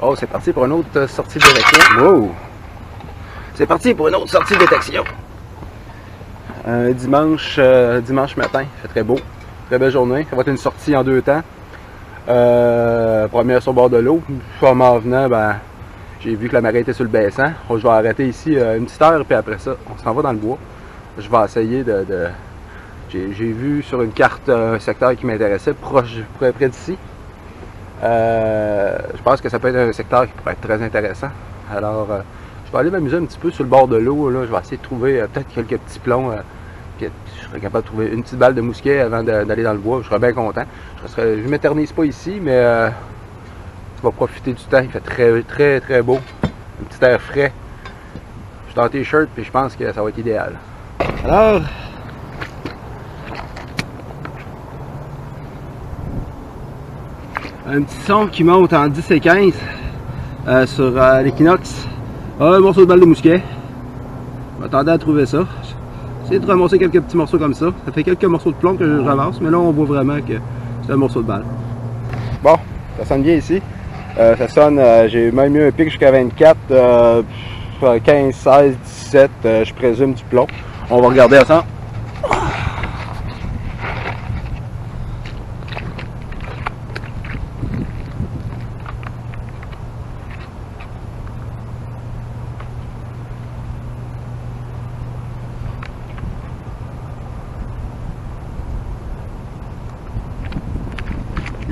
Oh, c'est parti pour une autre sortie de détection. Wow! C'est parti pour une autre sortie de détection. Dimanche matin, il fait très beau. Très belle journée. Ça va être une sortie en 2 temps. Première sur le bord de l'eau. En m'en venant, ben, j'ai vu que la marée était sur le baissant. Je vais arrêter ici une petite heure, puis après ça, on s'en va dans le bois. Je vais essayer J'ai vu sur une carte un secteur qui m'intéressait, près d'ici. Je pense que ça peut être un secteur qui pourrait être très intéressant. Alors, je vais aller m'amuser un petit peu sur le bord de l'eau. Je vais essayer de trouver peut-être quelques petits plombs. Puis je serais capable de trouver une petite balle de mousquet avant d'aller dans le bois. Je serais bien content. Je ne m'éternise pas ici, mais tu vas profiter du temps. Il fait très beau. Un petit air frais. Je suis en t-shirt, puis je pense que ça va être idéal. Alors, un petit son qui monte en 10 et 15 sur l'Equinox. Un morceau de balle de mousquet. Je m'attendais à trouver ça. J'ai essayé de ramasser quelques petits morceaux comme ça. Ça fait quelques morceaux de plomb que je ramasse, mais là on voit vraiment que c'est un morceau de balle. Bon, ça sonne bien ici. Ça sonne, j'ai même eu un pic jusqu'à 24, 15, 16, 17, je présume du plomb. On va regarder ensemble.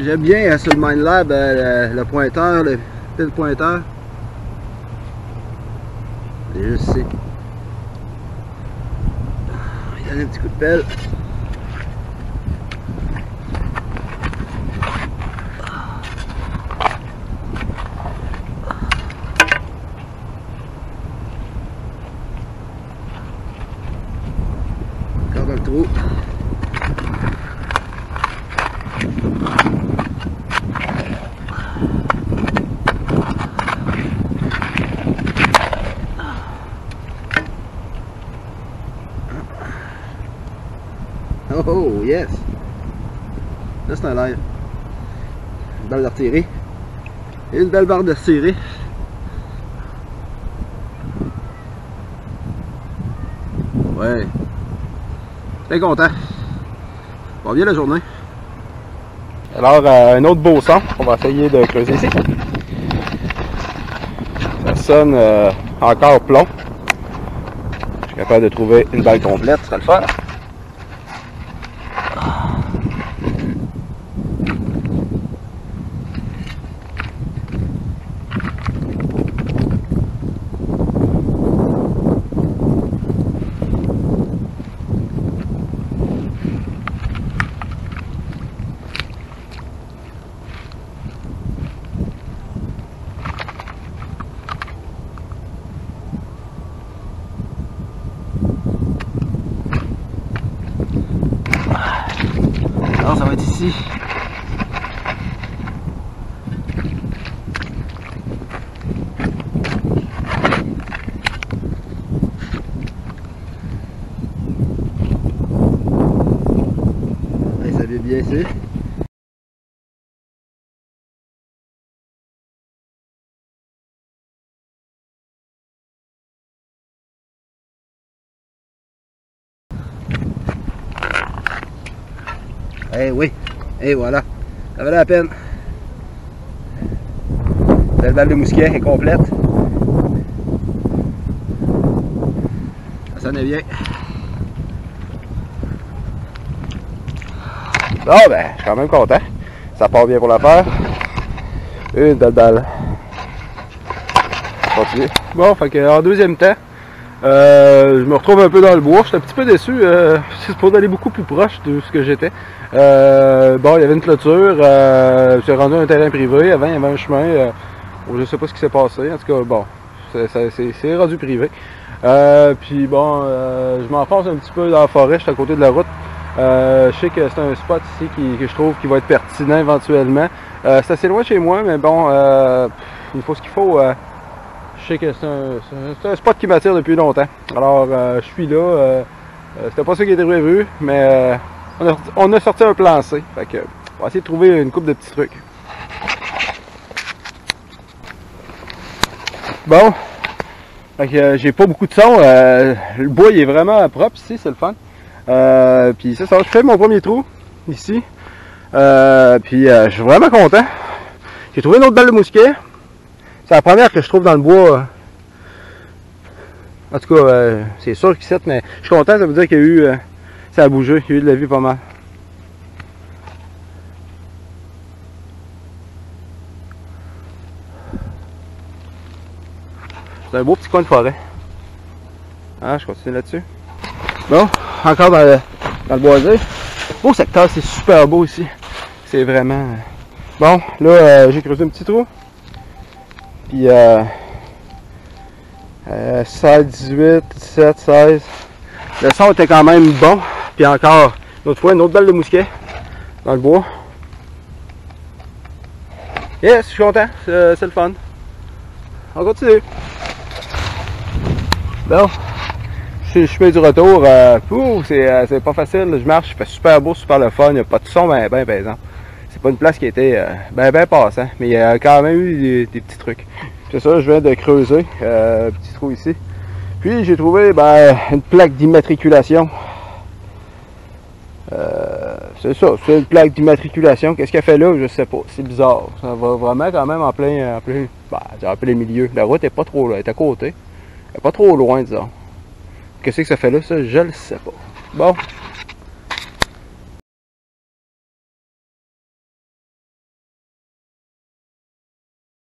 J'aime bien sur le Minelab le pointeur, le pile pointeur. Et je sais. Il donne un petit coup de pelle. Encore dans le trou. Oh yes! Là c'est un live. Une balle d'artillerie. Et une belle barre d'artillerie. Ouais. Très content. Va bien la journée. Alors un autre beau son. On va essayer de creuser ici. Ça sonne encore plomb. Je suis capable de trouver une balle complète, ça va le faire. Alors ça va être ici. Ouais, ça vient bien ici. Eh oui, et voilà, ça valait la peine. La balle de mousquet est complète. Ça sonnait bien. Bon ben, je suis quand même content. Ça part bien pour l'affaire. Une belle balle. Continue. Bon, fait que en deuxième temps, je me retrouve un peu dans le bois. J'étais un petit peu déçu. C'est supposé aller beaucoup plus proche de ce que j'étais. Bon, il y avait une clôture. Je suis rendu à un terrain privé. Avant, il y avait un chemin. Je sais pas ce qui s'est passé. En tout cas, bon, c'est rendu privé. Puis bon, je m'enfonce un petit peu dans la forêt. Je suis à côté de la route. Je sais que c'est un spot ici que je trouve qui va être pertinent éventuellement. C'est assez loin de chez moi, mais bon, il faut ce qu'il faut. Je sais que c'est un spot qui m'attire depuis longtemps. Alors, je suis là. C'était pas ça qui était prévu, mais on a sorti un plan C. Fait que, on va essayer de trouver une couple de petits trucs. Bon, j'ai pas beaucoup de son. Le bois il est vraiment propre ici, c'est le fun. Puis c'est ça, je fais mon premier trou ici. Puis je suis vraiment content. J'ai trouvé une autre balle de mousquet. C'est la première que je trouve dans le bois. En tout cas, c'est sûr qu'il s'est, mais je suis content, ça veut dire qu'il y a eu. Ça a bougé, il y a eu de la vie pas mal. C'est un beau petit coin de forêt. Ah, je continue là-dessus. Bon, encore dans le boisé. Beau secteur, c'est super beau ici. C'est vraiment... Bon, là, j'ai creusé un petit trou. Puis, 16, 18, 17, 16. Le son était quand même bon. Puis encore, une autre fois, une autre balle de mousquet dans le bois. Yes, je suis content. C'est le fun. On continue. Bon, je fais du retour. C'est pas facile. Je marche, il fait super beau, super le fun. Il n'y a pas de son, ben par exemple. C'est pas une place qui était ben passant. Mais il y a quand même eu des petits trucs. C'est ça, je viens de creuser. Petit trou ici. Puis j'ai trouvé une plaque d'immatriculation. C'est ça, c'est une plaque d'immatriculation. Qu'est-ce qu'elle fait là? Je sais pas. C'est bizarre. Ça va vraiment quand même en plein milieu. La route est pas trop là, elle est à côté. Elle est pas trop loin, disons. Qu'est-ce que ça fait là, ça? Je le sais pas. Bon.